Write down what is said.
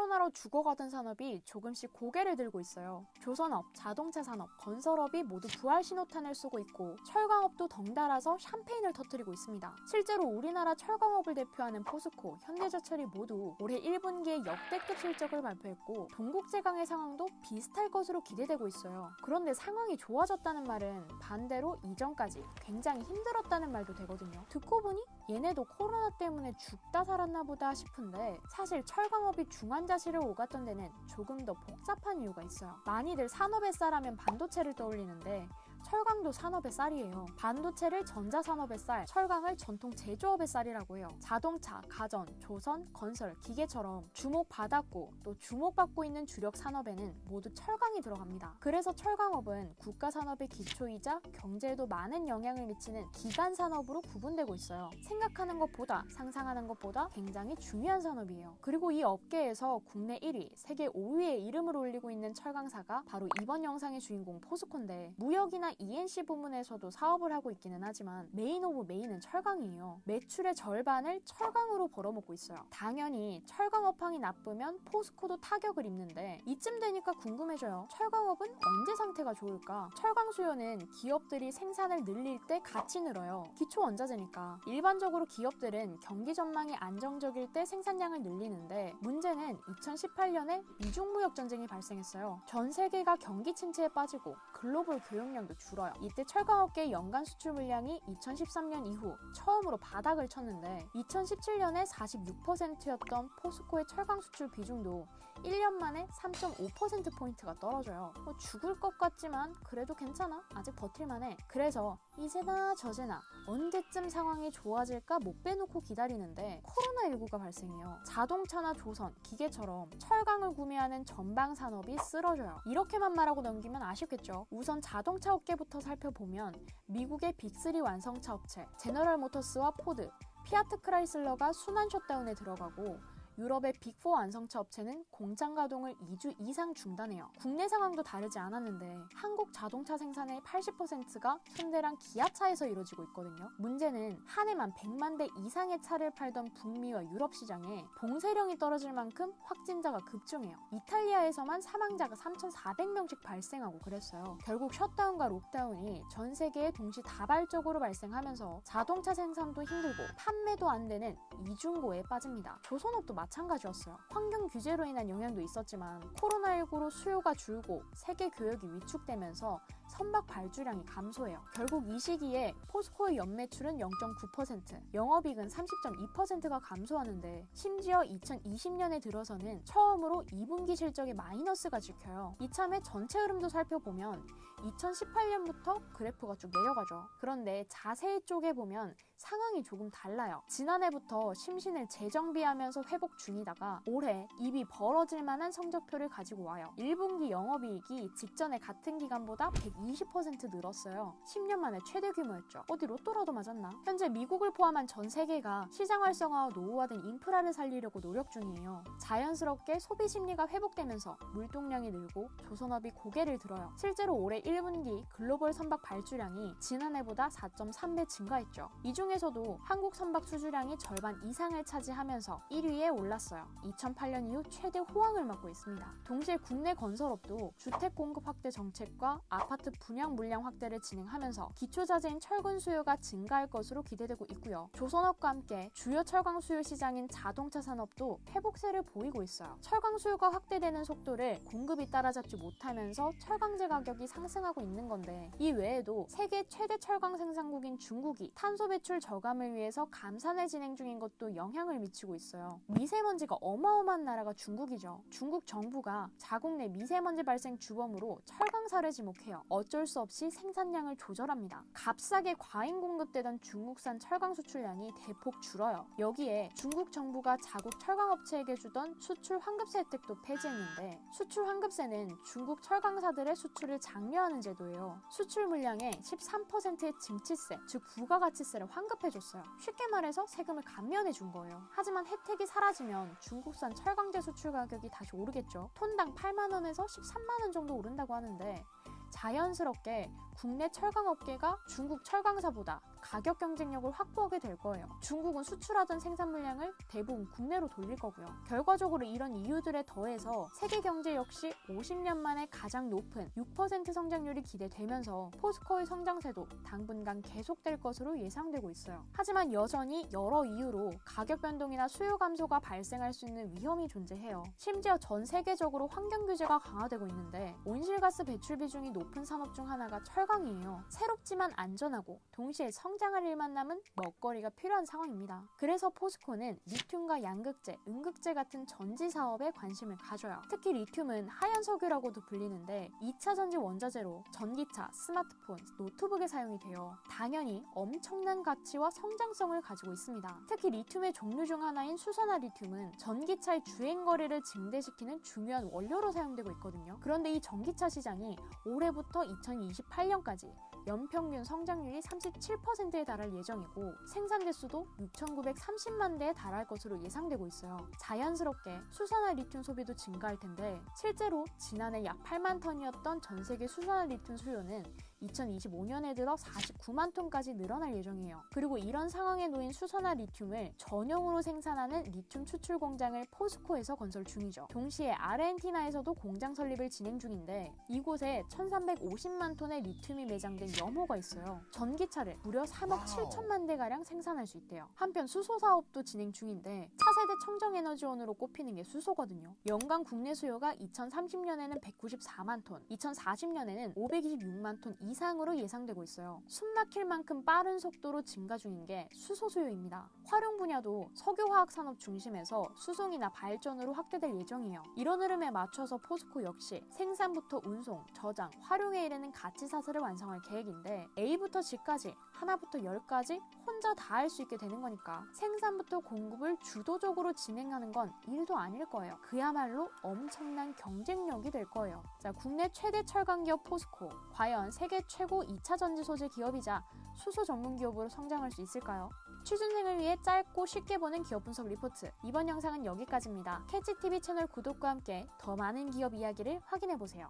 코로나로 죽어가던 산업이 조금씩 고개를 들고 있어요. 조선업, 자동차 산업, 건설업이 모두 부활 신호탄을 쏘고 있고 철강업도 덩달아서 샴페인을 터뜨리고 있습니다. 실제로 우리나라 철강업을 대표하는 포스코, 현대제철이 모두 올해 1분기에 역대급 실적을 발표했고 동국제강의 상황도 비슷할 것으로 기대되고 있어요. 그런데 상황이 좋아졌다는 말은 반대로 이전까지 굉장히 힘들었다는 말도 되거든요. 듣고 보니 얘네도 코로나 때문에 죽다 살았나 보다 싶은데 사실 철강업이 중환자실을 오갔던 데는 조금 더 복잡한 이유가 있어요. 많이들 산업의 쌀하면 반도체를 떠올리는데 철강도 산업의 쌀이에요. 반도체를 전자산업의 쌀, 철강을 전통 제조업의 쌀이라고 해요. 자동차, 가전, 조선, 건설, 기계처럼 주목받았고 또 주목받고 있는 주력 산업에는 모두 철강이 들어갑니다. 그래서 철강업은 국가산업의 기초이자 경제에도 많은 영향을 미치는 기간산업으로 구분되고 있어요. 생각하는 것보다 상상하는 것보다 굉장히 중요한 산업이에요. 그리고 이 업계에서 국내 1위, 세계 5위의 이름을 올리고 있는 철강사가 바로 이번 영상의 주인공 포스코인데 무역이나 ENC 부문에서도 사업을 하고 있기는 하지만 메인 오브 메인은 철강이에요. 매출의 절반을 철강으로 벌어먹고 있어요. 당연히 철강 업황이 나쁘면 포스코도 타격을 입는데 이쯤 되니까 궁금해져요. 철강업은 언제 상태가 좋을까? 철강 수요는 기업들이 생산을 늘릴 때 같이 늘어요. 기초 원자재니까. 일반적으로 기업들은 경기 전망이 안정적일 때 생산량을 늘리는데 문제는 2018년에 미중무역 전쟁이 발생했어요. 전 세계가 경기 침체에 빠지고 글로벌 교역량도 줄어요. 이때 철강업계의 연간 수출 물량이 2013년 이후 처음으로 바닥을 쳤는데 2017년에 46%였던 포스코의 철강 수출 비중도 1년 만에 3.5%포인트가 떨어져요. 죽을 것 같지만 그래도 괜찮아. 아직 버틸만해. 그래서 이제나 저제나 언제쯤 상황이 좋아질까 못 빼놓고 기다리는데 코로나19가 발생해요. 자동차나 조선, 기계처럼 철강을 구매하는 전방 산업이 쓰러져요. 이렇게만 말하고 넘기면 아쉽겠죠. 우선 자동차 업계부터 살펴보면 미국의 빅3 완성차 업체 제너럴 모터스와 포드, 피아트 크라이슬러가 순환 셧다운에 들어가고 유럽의 빅4 완성차 업체는 공장 가동을 2주 이상 중단해요. 국내 상황도 다르지 않았는데 한국 자동차 생산의 80%가 현대랑 기아차에서 이루어지고 있거든요. 문제는 한 해만 100만 대 이상의 차를 팔던 북미와 유럽 시장에 봉쇄령이 떨어질 만큼 확진자가 급증해요. 이탈리아에서만 사망자가 3,400명씩 발생하고 그랬어요. 결국 셧다운과 록다운이 전 세계에 동시다발적으로 발생하면서 자동차 생산도 힘들고 판매도 안 되는 이중고에 빠집니다. 조선업도 마찬가지였어요. 환경 규제로 인한 영향도 있었지만 코로나19로 수요가 줄고 세계 교역이 위축되면서 선박 발주량이 감소해요. 결국 이 시기에 포스코의 연매출은 0.9%, 영업이익은 30.2%가 감소하는데 심지어 2020년에 들어서는 처음으로 2분기 실적에 마이너스가 찍혀요. 이참에 전체 흐름도 살펴보면 2018년부터 그래프가 쭉 내려가죠. 그런데 자세히 쪼개보면 상황이 조금 달라요. 지난해부터 심신을 재정비하면서 회복 중이다가 올해 입이 벌어질 만한 성적표를 가지고 와요. 1분기 영업이익이 직전의 같은 기간보다 120% 늘었어요. 10년 만에 최대 규모였죠. 어디 로또라도 맞았나? 현재 미국을 포함한 전 세계가 시장 활성화와 노후화된 인프라를 살리려고 노력 중이에요. 자연스럽게 소비 심리가 회복되면서 물동량이 늘고 조선업이 고개를 들어요. 실제로 올해 1분기 글로벌 선박 발주량이 지난해보다 4.3배 증가했죠. 이 중에서도 한국 선박 수주량이 절반 이상을 차지하면서 1위에 올랐어요. 2008년 이후 최대 호황을 맞고 있습니다. 동시에 국내 건설업도 주택 공급 확대 정책과 아파트 분양 물량 확대를 진행하면서 기초자재인 철근 수요가 증가할 것으로 기대되고 있고요. 조선업과 함께 주요 철강 수요 시장인 자동차 산업도 회복세를 보이고 있어요. 철강 수요가 확대되는 속도를 공급이 따라잡지 못하면서 철강제 가격이 상승하고 있는 건데 이 외에도 세계 최대 철강 생산국인 중국이 탄소 배출 저감을 위해서 감산을 진행 중인 것도 영향을 미치고 있어요. 미세먼지가 어마어마한 나라가 중국이죠. 중국 정부가 자국 내 미세먼지 발생 주범으로 철강사를 지목해요. 어쩔 수 없이 생산량을 조절합니다. 값싸게 과잉 공급되던 중국산 철강 수출량이 대폭 줄어요. 여기에 중국 정부가 자국 철강업체에게 주던 수출 환급세 혜택도 폐지했는데 수출 환급세는 중국 철강사들의 수출을 장려하는 제도예요. 수출 물량의 13%의 증치세, 즉 부가가치세를 환급해줬어요. 쉽게 말해서 세금을 감면해 준 거예요. 하지만 혜택이 사라지면 중국산 철강제 수출 가격이 다시 오르겠죠. 톤당 8만 원에서 13만 원 정도 오른다고 하는데 자연스럽게 국내 철강업계가 중국 철강사보다 가격 경쟁력을 확보하게 될 거예요. 중국은 수출하던 생산 물량을 대부분 국내로 돌릴 거고요. 결과적으로 이런 이유들에 더해서 세계 경제 역시 50년 만에 가장 높은 6% 성장률이 기대되면서 포스코의 성장세도 당분간 계속될 것으로 예상되고 있어요. 하지만 여전히 여러 이유로 가격 변동이나 수요 감소가 발생할 수 있는 위험이 존재해요. 심지어 전 세계적으로 환경 규제가 강화되고 있는데 온실가스 배출 비중이 높은 산업 중 하나가 철강이에요. 새롭지만 안전하고 동시에 성장할 일만 남은 먹거리가 필요한 상황입니다. 그래서 포스코는 리튬과 양극재, 음극재 같은 전지 사업에 관심을 가져요. 특히 리튬은 하얀 석유라고도 불리는데 2차 전지 원자재로 전기차, 스마트폰, 노트북에 사용이 돼요. 당연히 엄청난 가치와 성장성을 가지고 있습니다. 특히 리튬의 종류 중 하나인 수산화 리튬은 전기차의 주행 거리를 증대시키는 중요한 원료로 사용되고 있거든요. 그런데 이 전기차 시장이 올해부터 2028년까지 연평균 성장률이 37%에 달할 예정이고 생산 대수도 6,930만 대에 달할 것으로 예상되고 있어요. 자연스럽게 수산화 리튬 소비도 증가할 텐데 실제로 지난해 약 8만 톤이었던 전 세계 수산화 리튬 수요는 2025년에 들어 49만 톤까지 늘어날 예정이에요. 그리고 이런 상황에 놓인 수산화 리튬을 전용으로 생산하는 리튬 추출 공장을 포스코에서 건설 중이죠. 동시에 아르헨티나에서도 공장 설립을 진행 중인데 이곳에 1,350만 톤의 리튬이 매장된 염호가 있어요. 전기차를 무려 3억 7천만 대가량 생산할 수 있대요. 한편 수소 사업도 진행 중인데 차세대 청정에너지원으로 꼽히는 게 수소거든요. 연간 국내 수요가 2030년에는 194만 톤, 2040년에는 526만 톤 이상으로 예상되고 있어요. 숨 막힐 만큼 빠른 속도로 증가 중인 게 수소 수요입니다. 활용 분야도 석유화학 산업 중심에서 수송이나 발전으로 확대될 예정이에요. 이런 흐름에 맞춰서 포스코 역시 생산부터 운송, 저장, 활용에 이르는 가치 사슬을 완성할 계획인데 A부터 G까지 하나부터 10까지 혼자 다 할 수 있게 되는 거니까 생산부터 공급을 주도적으로 진행하는 건 일도 아닐 거예요. 그야말로 엄청난 경쟁력이 될 거예요. 자, 국내 최대 철강 기업 포스코 과연 세계 최고 2차 전지 소재 기업이자 수소 전문 기업으로 성장할 수 있을까요? 취준생을 위해 짧고 쉽게 보는 기업 분석 리포트. 이번 영상은 여기까지입니다. 캐치TV 채널 구독과 함께 더 많은 기업 이야기를 확인해보세요.